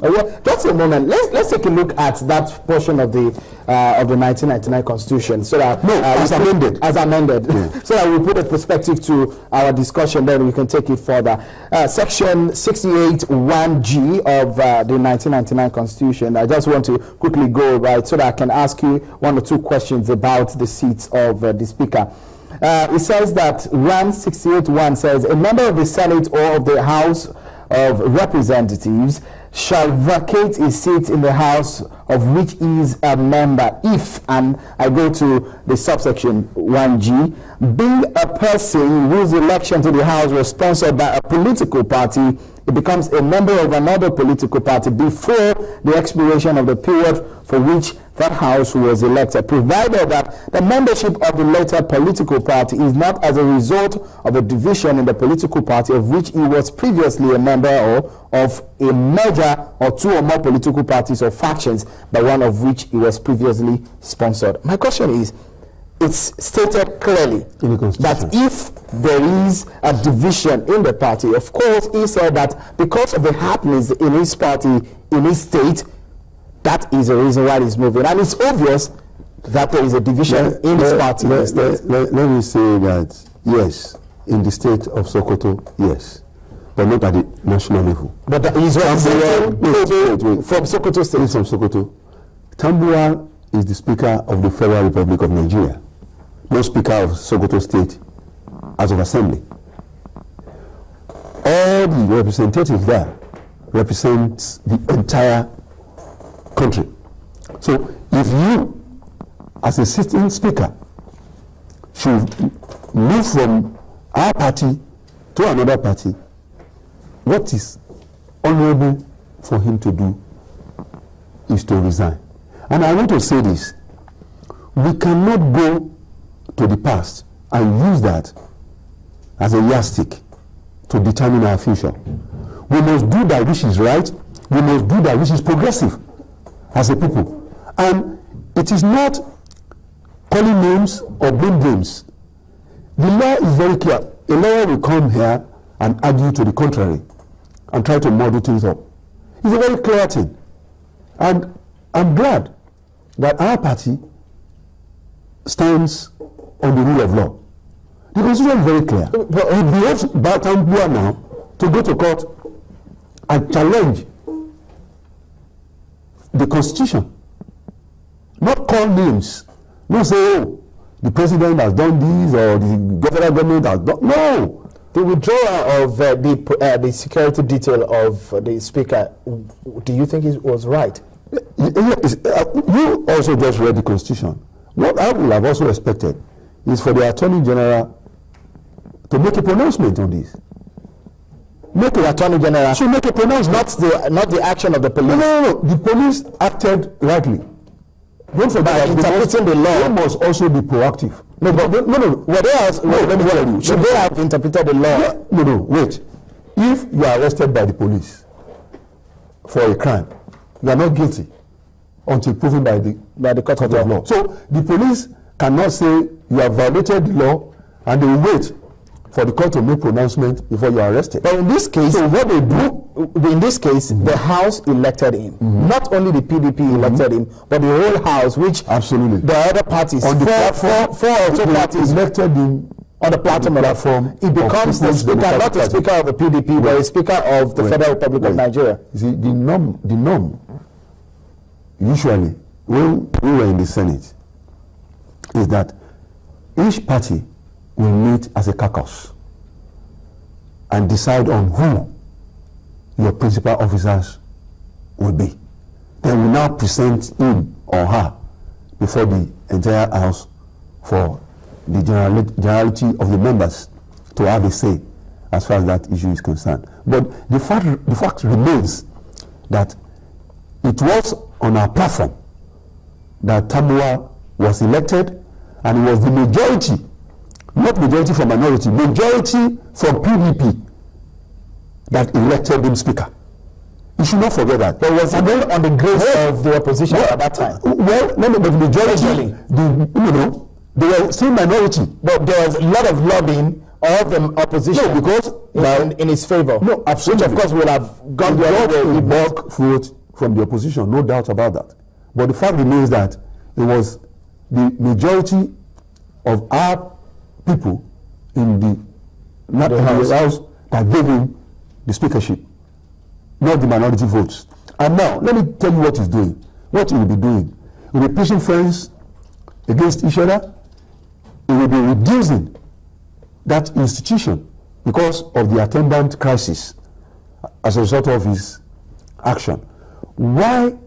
Well, just a moment. Let's take a look at that portion of the 1999 Constitution, so that as amended, yeah. So that we put a perspective to our discussion. Then we can take it further. Section 68(1)(g) of the 1999 Constitution. I just want to quickly go right so that I can ask you one or two questions about the seats of the Speaker. It says that 168(1) says a member of the Senate or of the House of Representatives shall vacate a seat in the House of which is a member if, and I go to the subsection 1G, being a person whose election to the House was sponsored by a political party, it becomes a member of another political party before the expiration of the period for which that House was elected, provided that the membership of the latter political party is not as a result of a division in the political party of which he was previously a member, or of a merger or two or more political parties or factions by one of which he was previously sponsored. My question is, it's stated clearly that if there is a division in the party, of course he said that because of the happenings in his party, in his state, that is the reason why he's moving. And it's obvious that there is a division in his party. Let me say that, yes, in the state of Sokoto, yes, but not at the national level. But he's representing from Sokoto State. He's from Sokoto. Tambuwal is the Speaker of the Federal Republic of Nigeria, no Speaker of Sokoto State House of Assembly. All the representatives there represent the entire country. So if you, as a sitting Speaker, should move from our party to another party, what is honorable for him to do is to resign. And I want to say this: we cannot go to the past and use that as a yardstick to determine our future. We must do that which is right. We must do that which is progressive as a people. And it is not calling names or blame games. The law is very clear. A lawyer will come here and argue to the contrary and try to muddle things up. It's a very clear thing. And I'm glad that our party stands on the rule of law. The Constitution is very clear. But it behaves Tambuwal now to go to court and challenge the Constitution. Not call names. Not say, oh, the president has done this or the federal government has done. No. The withdrawal of the security detail of the Speaker, do you think it was right? You also just read the Constitution. What I would have also expected is for the Attorney General to make a pronouncement on this. Make the Attorney General should make a pronouncement, not the action of the police. No. The police acted rightly. Don't forget that interpreting the law. They must also be proactive. No. What else? Let me tell you. Should they have interpreted the law? No. Wait. If you are arrested by the police for a crime, you are not guilty until proven by the court of law. So the police cannot say you have violated the law and they will wait for the court to make pronouncement before you are arrested. But in this case, so what they do, in this case, the House elected him. Not only the PDP elected him, but the whole House, which absolutely the other parties, on the platform, four or two parties elected him on the platform. He becomes the Speaker, not the Speaker of the PDP, but a Speaker of the Federal Republic of Nigeria. You see, the norm, usually, when we were in the Senate, is that each party will meet as a caucus and decide on who your principal officers will be. They will now present him or her before the entire House for the generality of the members to have a say as far as that issue is concerned. But the fact remains that it was on our platform that Tambuwal was elected, and it was the majority, not majority from minority, majority from PDP that elected him Speaker. You should not forget that. But was it on the grace of the opposition at that time? Well, no, but the majority, they were still minority. But there was a lot of lobbying of the opposition. No, because in his favor. No, absolutely. Which of course will have gone the other way. A bulk vote from the opposition, no doubt about that. But the fact remains that it was the majority of our people in the House that gave him the speakership, not the minority votes. And now, let me tell you what he's doing. What he will be doing. He will be pushing friends against each other. He will be reducing that institution because of the attendant crisis as a result of his action. Why,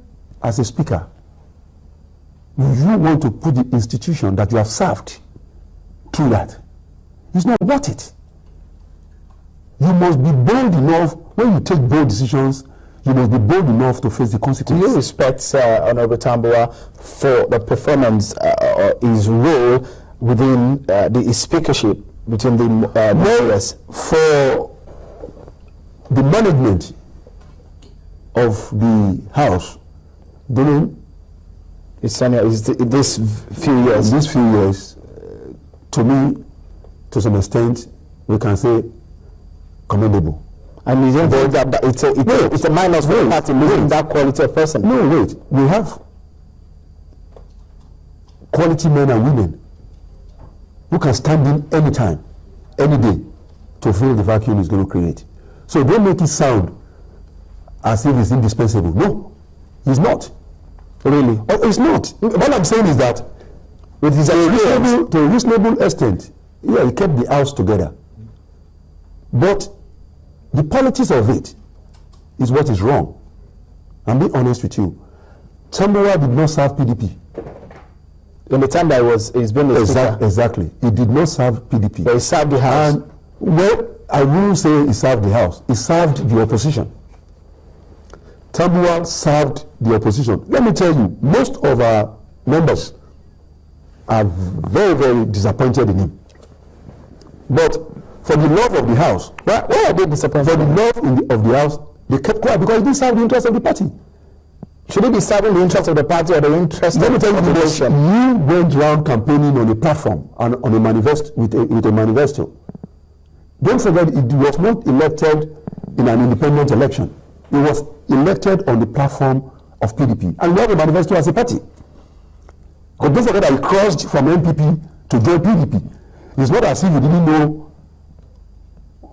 as a speaker, would you want to put the institution that you have served through that? It's not worth it. You must be bold enough. When you take bold decisions, you must be bold enough to face the consequences. Do you respect Honorable Tambuwal for the performance or his role within the speakership between the US? For the management of the House during this few years? These few years, to me, to some extent, we can say commendable. And you don't think that it's a minus for the party losing that quality of person? No, wait. We have quality men and women who can stand in any time, any day, to fill the vacuum it's going to create. So don't make it sound as if it's indispensable. No, it's not. Really? Oh, it's not. What I'm saying is that with his experience, to a reasonable extent, yeah, he kept the house together. But the politics of it is what is wrong. I'm being honest with you. Tambuwal did not serve PDP. In the time that he's been the speaker. Exactly. He did not serve PDP. But he served the House. And, well, I wouldn't say he served the House. He served the opposition. Tambuwal served the opposition. Let me tell you, most of our members are very, very disappointed in him. But for the love of the House, why are they disappointed? For the love of the House, they kept quiet because he didn't serve the interest of the party. Should he be serving the interest of the party or the interest of the opposition? You went around campaigning on a platform and on a manifesto with a manifesto. Don't forget, it was not elected in an independent election. It was elected on the platform of PDP. And we have a manifesto as a party. But don't forget that he crossed from MPP to join PDP. It's not as if he didn't know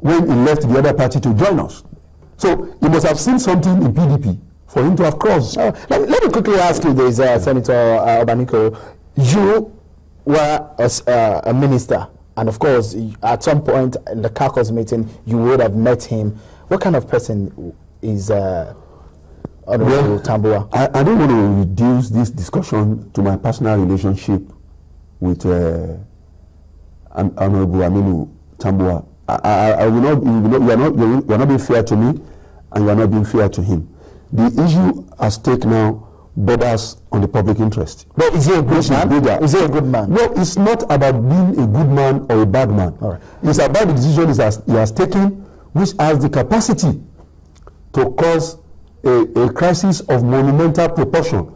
when he left the other party to join us. So he must have seen something in PDP for him to have crossed. Let me quickly ask you this, Senator Obaniko. You were a minister, and of course, at some point in the caucus meeting, you would have met him. What kind of person is Honorable Tambuwal? I don't want to reduce this discussion to my personal relationship with Honorable Aminu Tambuwal. I will not. You are not being fair to me, and you are not being fair to him. The issue at stake now borders on the public interest. But is he a good man? Is he a good man? No, it's not about being a good man or a bad man. All right. It's about the decision he has taken, which has the capacity to cause a crisis of monumental proportion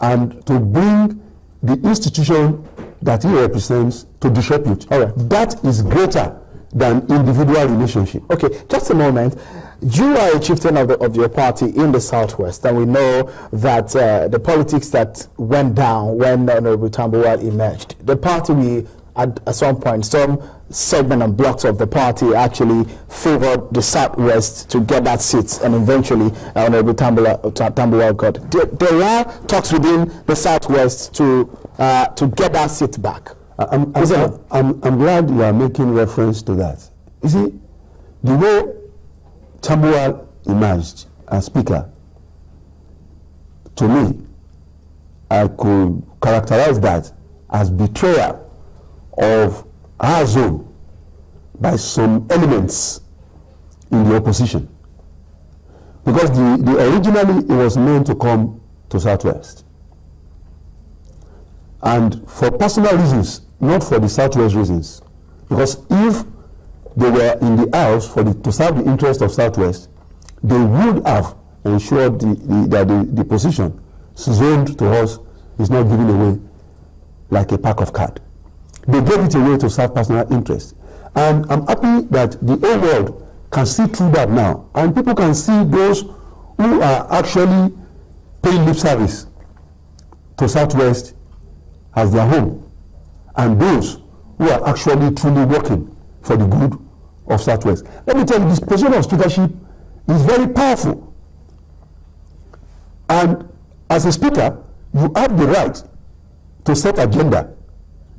and to bring the institution that he represents to disrepute. All right. That is greater than individual relationship. Okay, just a moment. You are a chieftain of your party in the Southwest, and we know that the politics that went down when Honorable Tambuwal emerged, the party at some point, some segment and blocks of the party actually favored the Southwest to get that seat, and eventually Honorable Tambuwal got it. There are talks within the Southwest to get that seat back. I'm glad you are making reference to that. You see, the way Tambuwal emerged as speaker, to me, I could characterize that as betrayal of our zone by some elements in the opposition. Because originally it was meant to come to Southwest. And for personal reasons, not for the Southwest reasons. Because if they were in the House to serve the interest of Southwest, they would have ensured that the position zoned to us is not given away like a pack of cards. They gave it away to serve personal interest. And I'm happy that the whole world can see through that now. And people can see those who are actually paying lip service to Southwest as their home, and those who are actually truly working for the good of Southwest. Let me tell you, this position of speakership is very powerful. And as a speaker, you have the right to set agenda.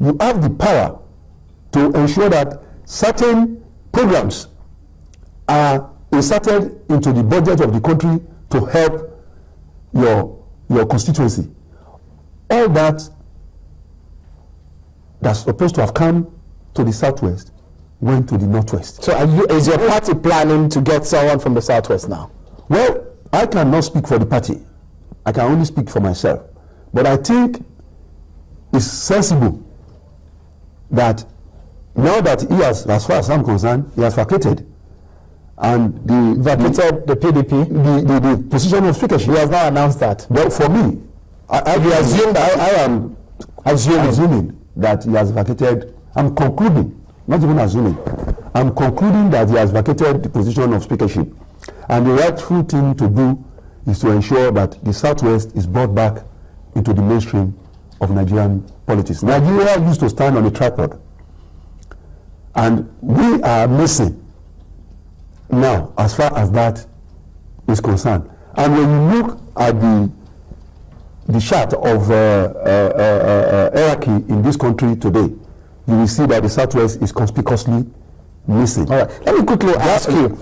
You have the power to ensure that certain programs are inserted into the budget of the country to help your constituency. All that's supposed to have come to the Southwest went to the Northwest. So is your party planning to get someone from the Southwest now? Well, I cannot speak for the party. I can only speak for myself. But I think it's sensible that now that he has, as far as I'm concerned, he has vacated, and vacated the PDP, the position of speakership. He has now announced that. Well, for me, I am assuming that he has vacated. I'm concluding, not even assuming. I'm concluding that he has vacated the position of speakership, and the rightful thing to do is to ensure that the Southwest is brought back into the mainstream of Nigerian politics. Nigeria used to stand on a tripod, and we are missing now as far as that is concerned. And when you look at the chart of hierarchy in this country today, you will see that the Southwest is conspicuously missing. All right, let me quickly ask you.